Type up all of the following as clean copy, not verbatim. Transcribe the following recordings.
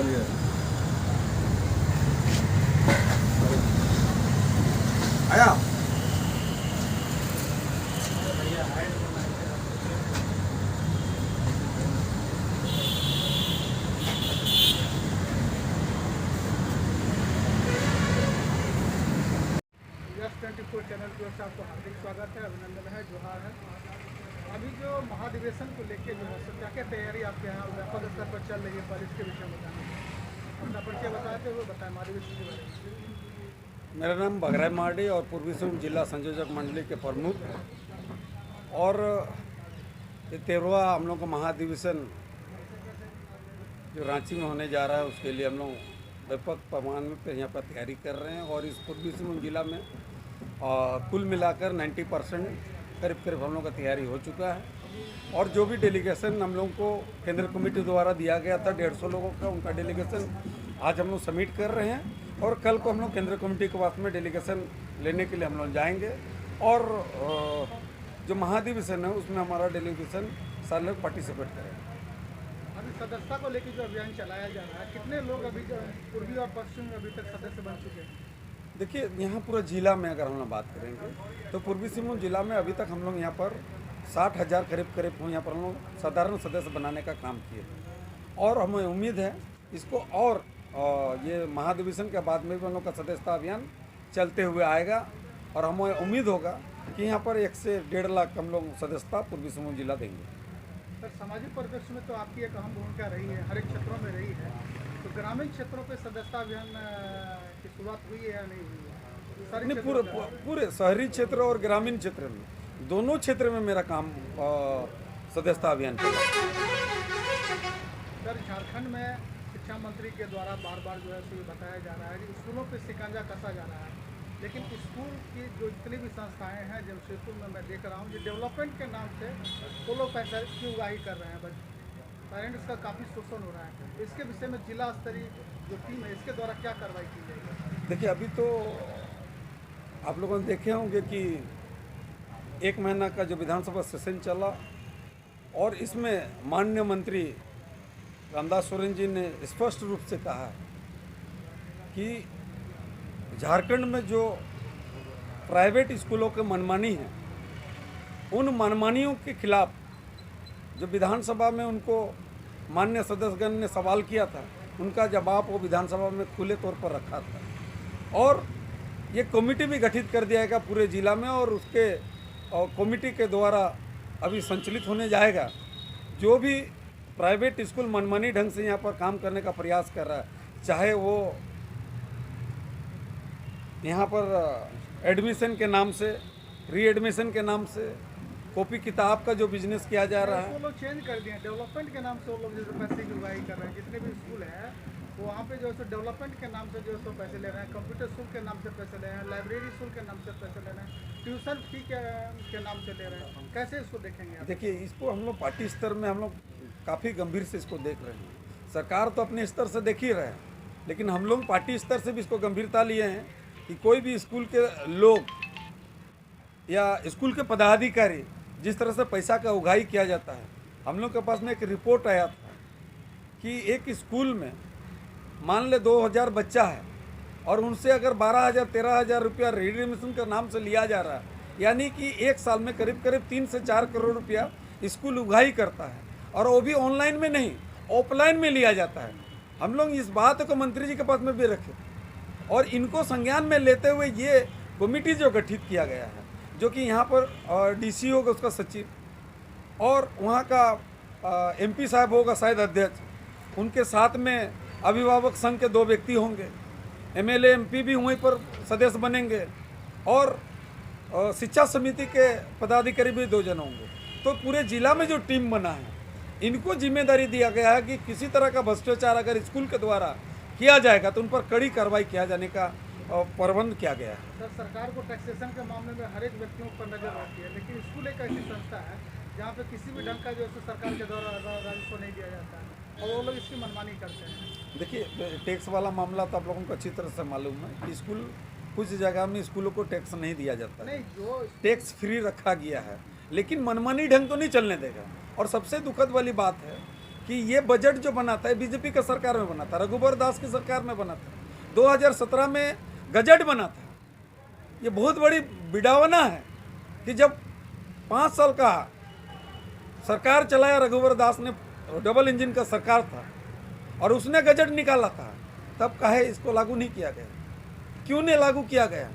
चलिए आया। Yes 24 channel की ओर से आपको हार्दिक स्वागत है, अभिनंदन है, जोहार है। अभी जो महाधिवेशन को लेकर जो है सो क्या क्या तैयारी आपके यहाँ व्यापक स्तर पर चल रही है, पर इसके विषय में बताना अपना परिचय बताते हुए बताएं महाधिवेशन के बारे में। मेरा नाम बघराई मार्डी और पूर्वी सिंहभूम जिला संयोजक मंडली के प्रमुख। और ये 13वां हम लोग का महाधिवेशन जो रांची में होने जा रहा है उसके लिए हम लोग व्यापक पैमाने पर यहाँ पर तैयारी कर रहे हैं। और इस पूर्वी सिंहभूम जिला में कुल मिलाकर 90% करीब हम लोग का तैयारी हो चुका है। और जो भी डेलीगेशन हम लोग को केंद्र कमेटी द्वारा दिया गया था 150 लोगों का, उनका डेलीगेशन आज हम लोग सबमिट कर रहे हैं। और कल को हम लोग केंद्र कमेटी के पास में डेलीगेशन लेने के लिए हम लोग जाएंगे। और जो महाधिवेशन है उसमें हमारा डेलीगेशन सारे लोग पार्टिसिपेट करेंगे। अभी सदस्यता को लेकर जो अभियान चलाया जा रहा है, कितने लोग अभी जो पूर्वी और पश्चिम में अभी तक सदस्य बन चुके हैं? देखिए, यहाँ पूरा जिला में अगर हम लोग बात करेंगे तो पूर्वी सिंहभूम जिला में अभी तक हम लोग यहाँ पर 60,000 करीब यहाँ पर हम लोग साधारण सदस्य बनाने का काम किए। और हमें उम्मीद है इसको और ये महाधिवेशन के बाद में भी हम लोग का सदस्यता अभियान चलते हुए आएगा। और हमें उम्मीद होगा कि यहाँ पर 1 से 1.5 लाख हम लोग सदस्यता पूर्वी सिंहभूम जिला देंगे। सर, सामाजिक परिदृश्य में तो आपकी एक अहम भूमिका रही है, हर एक क्षेत्रों में रही है। तो ग्रामीण क्षेत्रों पे सदस्यता अभियान की शुरुआत हुई है या नहीं हुई है? नहीं, पूरे शहरी क्षेत्र और ग्रामीण क्षेत्र में दोनों क्षेत्र में मेरा काम सदस्यता अभियान चला। सर, झारखंड में शिक्षा मंत्री के द्वारा बार बार जो है सो बताया जा रहा है कि स्कूलों पे शिकंजा कसा जा रहा है, लेकिन स्कूल की जो जितनी भी संस्थाएं हैं जमशेदपुर में मैं देख रहा हूँ, ये डेवलपमेंट के नाम से वो लोग पैसा की उगाही कर रहे हैं। पेरेंट्स का काफ़ी शोषण हो रहा है। इसके विषय में जिला स्तरीय जो टीम है इसके द्वारा क्या कार्रवाई की जाएगी? देखिए, अभी तो आप लोगों ने देखे होंगे कि 1 महीना का जो विधानसभा सेशन चला और इसमें माननीय मंत्री रामदास सोरेन जी ने स्पष्ट रूप से कहा कि झारखंड में जो प्राइवेट स्कूलों के मनमानी हैं, उन मनमानियों के खिलाफ जो विधानसभा में उनको माननीय सदस्यगण ने सवाल किया था, उनका जवाब वो विधानसभा में खुले तौर पर रखा था। और ये कमेटी भी गठित कर दिया गया पूरे जिला में और उसके कमेटी के द्वारा अभी संचालित होने जाएगा। जो भी प्राइवेट स्कूल मनमानी ढंग से यहाँ पर काम करने का प्रयास कर रहा है, चाहे वो यहाँ पर एडमिशन के नाम से, रीएडमिशन के नाम से, कॉपी किताब का जो बिजनेस किया जा रहा है, वो लोग चेंज कर दिए। डेवलपमेंट के नाम से वो लोग जैसे पैसे की उगाही कर रहे हैं। जितने भी स्कूल हैं वो वहाँ पे जो है डेवलपमेंट के नाम से जो है पैसे ले रहे हैं, कंप्यूटर शुल्क के नाम से पैसे ले रहे हैं, लाइब्रेरी शुल्क के नाम से पैसे ले रहे हैं, ट्यूशन फी के नाम से ले रहे हैं। कैसे इसको देखेंगे आप? देखिए, इसको हम लोग पार्टी स्तर में हम लोग काफ़ी गंभीर से इसको देख रहे हैं। सरकार तो अपने स्तर से देख ही रहे हैं, लेकिन हम लोग पार्टी स्तर से भी इसको गंभीरता लिए हैं कि कोई भी स्कूल के लोग या स्कूल के पदाधिकारी जिस तरह से पैसा का उगाही किया जाता है। हम लोग के पास में एक रिपोर्ट आया था कि एक स्कूल में मान ले 2000 बच्चा है और उनसे अगर 12,000 13,000 रुपया रीएडमिशन के नाम से लिया जा रहा है, यानी कि 1 साल में करीब 3 से 4 करोड़ रुपया स्कूल उगाही करता है। और वो भी ऑनलाइन में नहीं, ऑफलाइन में लिया जाता है। हम लोग इस बात को मंत्री जी के पास में भी रखे और इनको संज्ञान में लेते हुए ये कमेटी जो गठित किया गया है, जो कि यहाँ पर डीसी होगा उसका सचिव और वहाँ का एमपी साहब होगा शायद अध्यक्ष, उनके साथ में अभिभावक संघ के 2 व्यक्ति होंगे, एमएलए एमपी भी वहीं पर सदस्य बनेंगे और शिक्षा समिति के पदाधिकारी भी 2 जन होंगे। तो पूरे जिला में जो टीम बना है, इनको जिम्मेदारी दिया गया है कि किसी तरह का भ्रष्टाचार अगर स्कूल के द्वारा किया जाएगा तो उन पर कड़ी कार्रवाई किया जाने का प्रबंध किया गया है। सर, सरकार को टैक्सेशन के मामले में हर एक व्यक्तियों पर नजर रहती है, लेकिन स्कूल एक ऐसी संस्था है जहाँ पे किसी भी ढंग का जो है सरकार के द्वारा राजस्व नहीं दिया जाता है और वो लोग इसकी मनमानी करते हैं। देखिए, टैक्स वाला मामला तो आप लोगों को अच्छी तरह से मालूम है कि स्कूल कुछ जगह में स्कूलों को टैक्स नहीं दिया जाता है, जो टैक्स फ्री रखा गया है, लेकिन मनमानी ढंग तो नहीं चलने देगा। और सबसे दुखद वाली बात है कि ये बजट जो बना था बीजेपी का सरकार में बना था, रघुवर दास की सरकार में बना था, 2017 में गजट बना था। ये बहुत बड़ी विडंबना है कि जब 5 साल का सरकार चलाया रघुवर दास ने, डबल इंजन का सरकार था और उसने गजट निकाला था, तब काहे इसको लागू नहीं किया गया? क्यों नहीं लागू किया गया?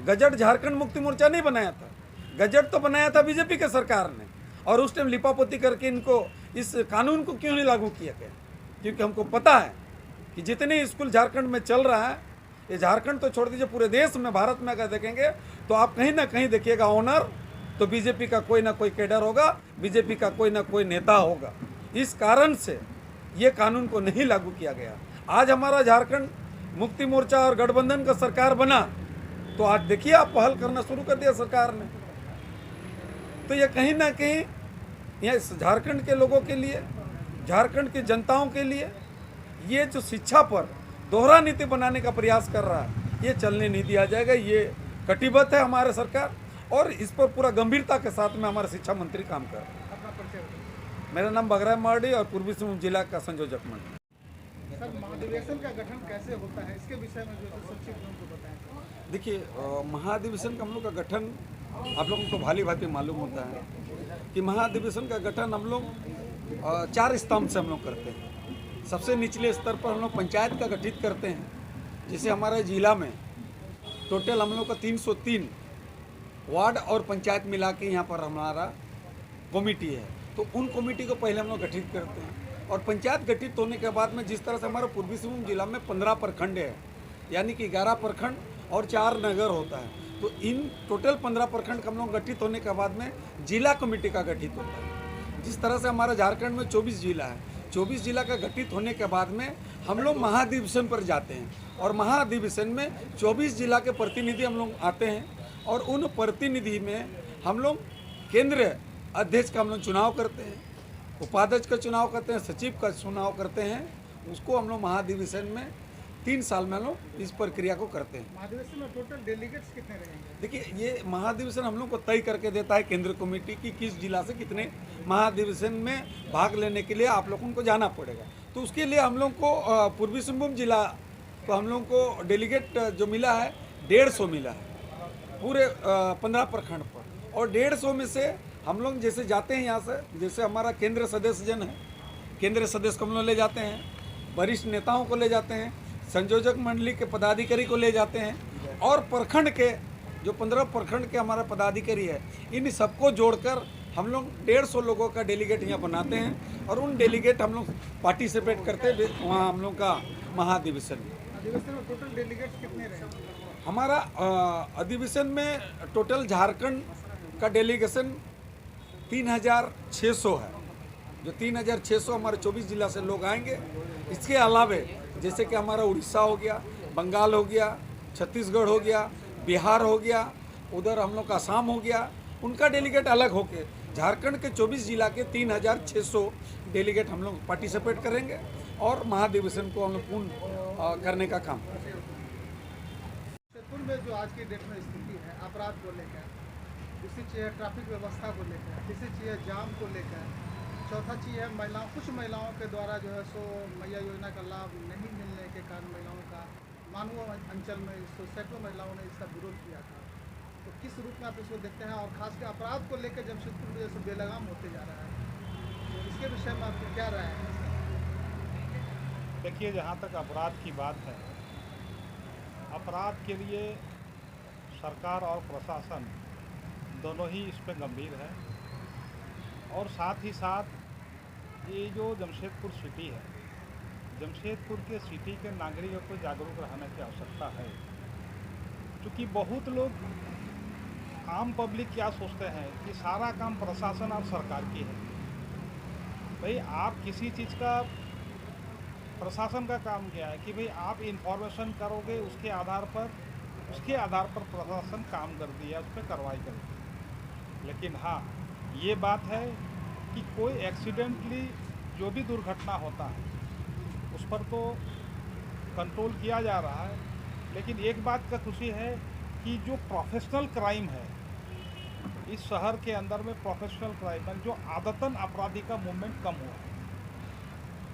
गजट झारखंड मुक्ति मोर्चा नहीं बनाया था, गजट तो बनाया था बीजेपी के सरकार ने, और उस टाइम लिपापोती करके इनको इस कानून को क्यों नहीं लागू किया गया? क्योंकि हमको पता है कि जितने स्कूल झारखंड में चल रहा है, ये झारखंड तो छोड़ दीजिए, पूरे देश में, भारत में अगर देखेंगे तो आप कहीं ना कहीं देखिएगा ऑनर तो बीजेपी का कोई ना कोई कैडर होगा, बीजेपी का कोई ना कोई नेता होगा। इस कारण से ये कानून को नहीं लागू किया गया। आज हमारा झारखंड मुक्ति मोर्चा और गठबंधन का सरकार बना तो आज देखिए आप पहल करना शुरू कर दिया सरकार ने। तो ये कहीं ना कहीं ये झारखंड के लोगों के लिए, झारखंड की जनताओं के लिए ये जो शिक्षा पर दोहरा नीति बनाने का प्रयास कर रहा है, ये चलने नहीं दिया जाएगा। ये कटिबद्ध है हमारे सरकार और इस पर पूरा गंभीरता के साथ में हमारे शिक्षा मंत्री काम कर रहे हैं। अपना परिचय बताइए। मेरा नाम बगरा मार्डी और पूर्वी सिंहभूम जिला का संयोजक मंत्री। सर, महाधिवेशन का गठन कैसे होता है, इसके विषय में जो है संक्षिप्त में हमको बताएं। देखिए, महाधिवेशन का हम लोग का गठन आप लोगों को भाली भांति मालूम होता है कि महाधिवेशन का गठन हम लोग 4 स्तंभ से हम लोग करते हैं। सबसे निचले स्तर पर हम लोग पंचायत का गठित करते हैं, जिसे हमारे जिला में टोटल हम लोग का 303 वार्ड और पंचायत मिला के यहाँ पर हमारा कमेटी है। तो उन कमेटी को पहले हम लोग गठित करते हैं और पंचायत गठित होने के बाद में जिस तरह से हमारा पूर्वी सिंहभूम जिला में 15 प्रखंड है, यानी कि 11 प्रखंड और 4 नगर होता है, तो इन टोटल 15 प्रखंड का हम लोग गठित होने के बाद में जिला कमेटी का गठित होता है। जिस तरह से हमारा झारखंड में 24 जिला है, 24 जिला का गठित होने के बाद में हम लोग महाधिवेशन पर जाते हैं और महाधिवेशन में 24 जिला के प्रतिनिधि हम लोग आते हैं और उन प्रतिनिधि में हम लोग केंद्रीय अध्यक्ष का हम लोग चुनाव करते हैं, उपाध्यक्ष का चुनाव करते हैं, सचिव का चुनाव करते हैं। उसको हम लोग महाधिवेशन में 3 साल में हम लोग इस प्रक्रिया को करते हैं। महाधिवेशन में टोटल डेलीगेट्स कितने रहेंगे? देखिए, ये महाधिवेशन हम लोग को तय करके देता है केंद्र कमेटी की किस जिला से कितने महाधिवेशन में भाग लेने के लिए आप लोगों को जाना पड़ेगा। तो उसके लिए हम लोग को पूर्वी सिंहभूम जिला तो हम लोग को डेलीगेट जो मिला है 150 मिला है पूरे 15 प्रखंड पर, और 150 में से हम लोग जैसे जाते हैं यहाँ से, जैसे हमारा केंद्र सदस्य जन है, केंद्र सदस्य को हम लोग ले जाते हैं, वरिष्ठ नेताओं को ले जाते हैं, संयोजक मंडली के पदाधिकारी को ले जाते हैं, और प्रखंड के जो 15 प्रखंड के हमारा पदाधिकारी है, इन सबको जोड़कर हम लोग 150 लोगों का डेलीगेट यहाँ बनाते हैं और उन डेलीगेट हम लोग पार्टिसिपेट करते हैं वहाँ हम लोग का महाधिवेशन में। अधिवेशन में टोटल डेलीगेट्स कितने रहेंगे? हमारा अधिवेशन में टोटल झारखंड का डेलीगेशन 3600 है, जो 3600 हमारे 24 जिला से लोग आएंगे। इसके अलावे जैसे कि हमारा उड़ीसा हो गया, बंगाल हो गया, छत्तीसगढ़ हो गया, बिहार हो गया, उधर हम लोग का असम हो गया, उनका डेलीगेट अलग होके झारखंड के 24 जिला के 3600 डेलीगेट हम लोग पार्टिसिपेट करेंगे और महाधिवेशन को हम लोग पूर्ण करने का काम करेंगे। जमशेदपुर में जो आज की डेट में स्थिति है अपराध को लेकर, दूसरी चीज़ है ट्रैफिक व्यवस्था को लेकर, तीसरी चीज़ है जाम को लेकर, चौथा चीज़ है महिलाओं, कुछ महिलाओं के द्वारा जो है सो मैया योजना का लाभ नहीं मिलने के कारण महिलाओं का मानव अंचल में सैकड़ों महिलाओं ने इसका विरोध किया था। तो किस रूप में आप इसको देखते हैं और खासकर अपराध को लेकर जमशेदपुर में जैसे बेलगाम होते जा रहा है, तो इसके विषय में आपकी क्या राय है? देखिए, जहाँ तक अपराध की बात है, अपराध के लिए सरकार और प्रशासन दोनों ही इस पर गंभीर है, और साथ ही साथ ये जो जमशेदपुर सिटी है, जमशेदपुर के सिटी के नागरिकों को जागरूक रहने की आवश्यकता है। क्योंकि बहुत लोग, आम पब्लिक क्या सोचते हैं कि सारा काम प्रशासन और सरकार की है। भाई, आप किसी चीज़ का, प्रशासन का काम क्या है कि भाई आप इंफॉर्मेशन करोगे, उसके आधार पर प्रशासन काम कर दिया, उस पर कार्रवाई करेगी। लेकिन हाँ, ये बात है कि कोई एक्सीडेंटली जो भी दुर्घटना होता है उस पर तो कंट्रोल किया जा रहा है, लेकिन एक बात का खुशी है कि जो प्रोफेशनल क्राइम है इस शहर के अंदर में, प्रोफेशनल क्राइम में जो आदतन अपराधी का मूवमेंट कम हुआ है।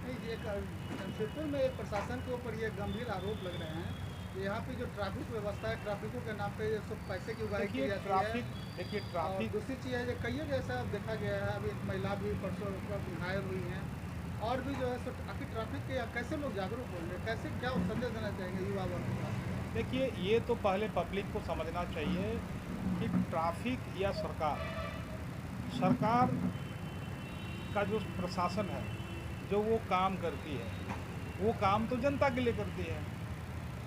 नहीं, ये जमशेदपुर में प्रशासन के ऊपर ये गंभीर आरोप लग रहे हैं कि यहाँ पे जो ट्रैफिक व्यवस्था है, ट्रैफिकों के नाम पे ये सब पैसे की उगाही की जाती है। देखिए और ट्रैफिक दूसरी चीज़ है, जो कई जैसा देखा गया है, अभी एक महिला भी परसों घायल हुई हैं, और भी जो है सो आखिर ट्रैफिक के कैसे लोग जागरूक होंगे, कैसे क्या संदेश देना चाहेंगे युवा वर्ग को? देखिए ये तो पहले पब्लिक को समझना चाहिए कि ट्रैफिक या सरकार का जो प्रशासन है, जो वो काम करती है, वो काम तो जनता के लिए करती है।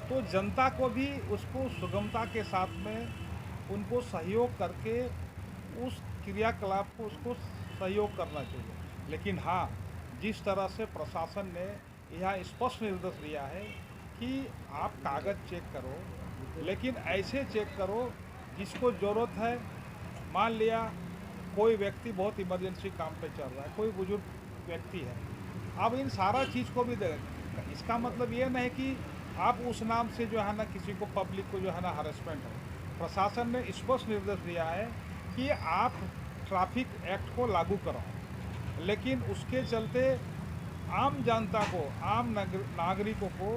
तो जनता को भी उसको सुगमता के साथ में उनको सहयोग करके उस क्रियाकलाप को उसको सहयोग करना चाहिए। लेकिन हाँ, जिस तरह से प्रशासन ने यह स्पष्ट निर्देश दिया है कि आप कागज़ चेक करो, लेकिन ऐसे चेक करो जिसको ज़रूरत है। मान लिया कोई व्यक्ति बहुत इमरजेंसी काम पे चल रहा है, कोई बुजुर्ग व्यक्ति है, अब इन सारा चीज़ को भी देखें। इसका मतलब ये नहीं कि आप उस नाम से जो है ना किसी को, पब्लिक को जो है ना हरेसमेंट हो। प्रशासन ने स्पष्ट निर्देश दिया है कि आप ट्रैफिक एक्ट को लागू कराओ, लेकिन उसके चलते आम जनता को, आम नागरिकों को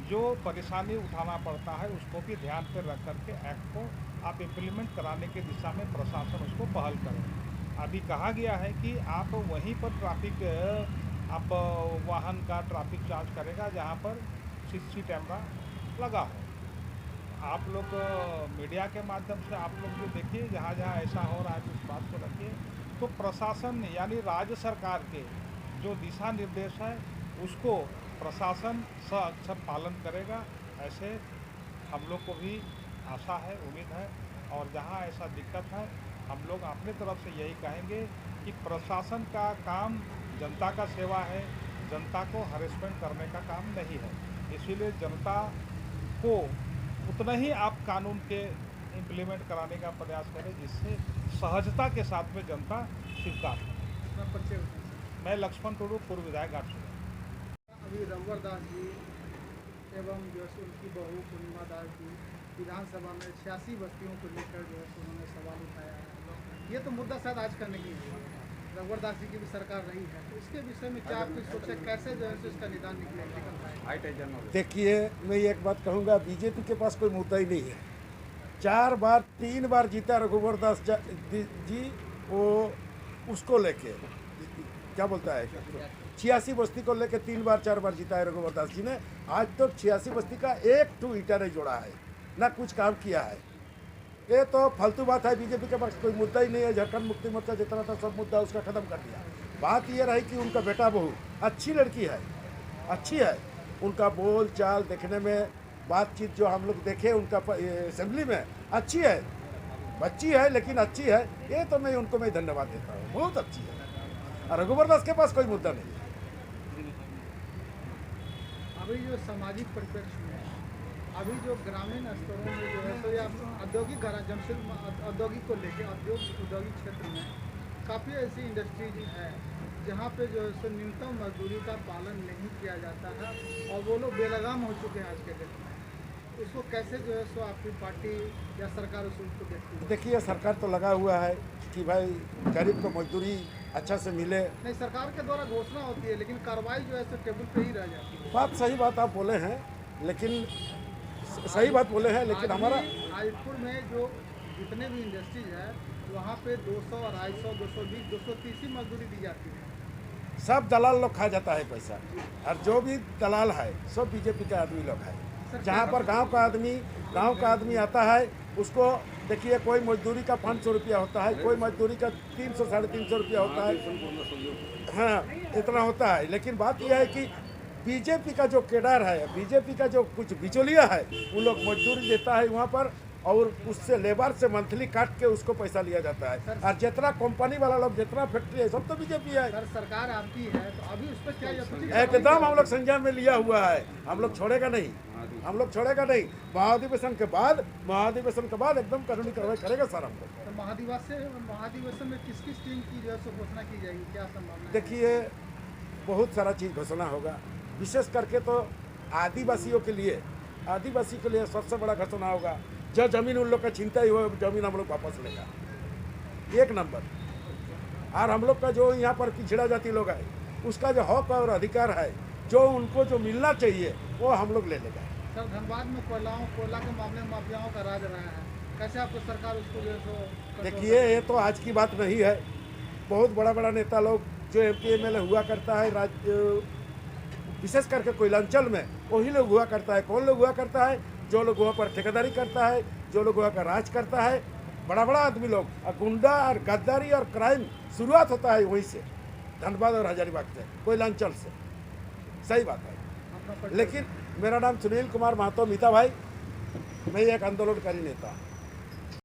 जो परेशानी उठाना पड़ता है, उसको भी ध्यान पर रख करके एक्ट को आप इम्प्लीमेंट कराने की दिशा में प्रशासन उसको पहल करें। अभी कहा गया है कि आप वहीं पर ट्रैफिक, आप वाहन का ट्रैफिक चार्ज करेगा जहां पर सीसी कैमरा लगा हो। आप लोग मीडिया के माध्यम से आप लोग जो देखिए, जहाँ जहाँ ऐसा हो रहा है तो उस बात को रखिए। तो प्रशासन यानी राज्य सरकार के जो दिशा निर्देश है उसको प्रशासन अक्षर पालन करेगा, ऐसे हम लोग को भी आशा है, उम्मीद है। और जहाँ ऐसा दिक्कत है, हम लोग अपनी तरफ से यही कहेंगे कि प्रशासन का काम जनता का सेवा है, जनता को हरेसमेंट करने का काम नहीं है। इसीलिए जनता को उतना ही आप कानून के इम्प्लीमेंट कराने का प्रयास करें जिससे सहजता के साथ में जनता स्वीकार करे। मैं लक्ष्मण टुडू, पूर्व विधायक घाटशिला। अभी रघुवर दास जी एवं जो है उनकी बहू पूर्णिमा दास जी विधानसभा में 86 बस्तियों को लेकर जो है उन्होंने सवाल उठाया है। ये तो मुद्दा शायद आज का नहीं है, रघुवर दास जी की भी सरकार रही है, तो इसके विषय में क्या आपकी सोच है, कैसे जो है इसका निदान निकलेगा? देखिए, मैं एक बात कहूँगा, बीजेपी के पास कोई मुद्दा ही नहीं है। 4 बार 3 बार जीता रघुवर दास जी, वो उसको लेके क्या बोलता है, 86 बस्ती को लेके 3 बार 4 बार जीता है रघुवर दास जी ने। आज तक तो 86 बस्ती का एक ठू ईंटा नहीं जोड़ा है, ना कुछ काम किया है। ये तो फालतू बात है। बीजेपी के पास कोई मुद्दा ही नहीं है। झारखंड मुक्ति मोर्चा जितना था सब मुद्दा उसका खत्म कर दिया। बात ये रही कि उनका बेटा बहू अच्छी लड़की है, अच्छी है, उनका बोल चाल देखने में, बातचीत जो हम लोग देखे उनका असेंबली में, अच्छी है, बच्ची है लेकिन अच्छी है। ये तो मैं उनको मैं धन्यवाद देता हूँ, बहुत अच्छी है। और रघुवर दास के पास कोई मुद्दा नहीं है। अभी जो सामाजिक परिप्रेक्ष्य में, अभी जो ग्रामीण स्तरों में जो है तो या औद्योगिक जमशेदपुर औद्योगिक को लेकर औद्योगिक क्षेत्र में काफ़ी ऐसी इंडस्ट्रीज है जहाँ पे जो है सो न्यूनतम मजदूरी का पालन नहीं किया जाता है और वो लोग बेलगाम हो चुके हैं आज के डेट में। उसको कैसे जो है सो आपकी पार्टी या सरकार उसको देखती है? देखिए, सरकार तो लगा हुआ है कि भाई गरीब को मजदूरी अच्छा से मिले। नहीं, सरकार के द्वारा घोषणा होती है लेकिन कार्रवाई जो है सो टेबल पे ही रह जाती है। बात सही बात आप बोले हैं, लेकिन सही बात बोले हैं, लेकिन हमारा हाजीपुर में जो जितने भी इंडस्ट्रीज है वहाँ पे 200, 250, 220, 230 ही मजदूरी दी जाती है। सब दलाल लोग खा जाता है पैसा, और जो भी दलाल है सब बीजेपी के आदमी लोग है। जहाँ पर गांव का आदमी आता है उसको देखिए, कोई मजदूरी का 500 रुपया होता है, कोई मजदूरी का 300 साढ़े 300 रुपया होता है। हाँ, इतना होता है। लेकिन बात यह है कि बीजेपी का जो केडर है, बीजेपी का जो कुछ बिचौलिया है, वो लोग मजदूरी देता है वहाँ पर, और उससे लेबर से मंथली काट के उसको पैसा लिया जाता है। और जितना कंपनी वाला लोग, जितना फैक्ट्री है, सब तो बीजेपी है। सर, सरकार आपकी है तो अभी उस पर क्या एकदम हम लोग संज्ञान में लिया हुआ है, हम लोग छोड़ेगा नहीं, हम लोग छोड़ेगा नहीं। महाधिवेशन के बाद एकदम कानूनी कार्रवाई करेगा सर हम लोग। तो महाधिवेशन में किस किस टीम की जो है घोषणा की जाएगी, क्या संभावना? देखिए, बहुत सारा चीज़ घोषणा होगा, विशेष करके तो आदिवासी के लिए सबसे बड़ा घोषणा होगा। जो जमीन उन लोग का छीनता ही वो जमीन हम लोग वापस लेगा, 1 नंबर। और हम लोग का जो यहाँ पर पिछड़ा जाति लोग है, उसका जो हक और अधिकार है, जो उनको जो मिलना चाहिए वो हम लोग ले लेंगे। सर धनबाद में कोयला के मामले में माफियाओं का राज रहा है, कैसे आपको सरकार उसको जो है सो control देखिए, ये तो आज की बात नहीं है। बहुत बड़ा बड़ा नेता लोग जो MP MLA हुआ करता है विशेष करके कोयलांचल में, वही लोग हुआ करता है। कौन लोग हुआ करता है? जो लोग वहाँ पर ठेकेदारी करता है, जो लोग वहाँ का राज करता है, बड़ा बड़ा आदमी लोग। और गुंडा और गद्दारी और क्राइम शुरुआत होता है वहीं से, धनबाद और हजारीबाग से, कोयलांचल से। सही बात है। अपना परिचय- लेकिन मेरा नाम सुनील कुमार महतो मीता भाई, मैं एक आंदोलनकारी नेता हूँ।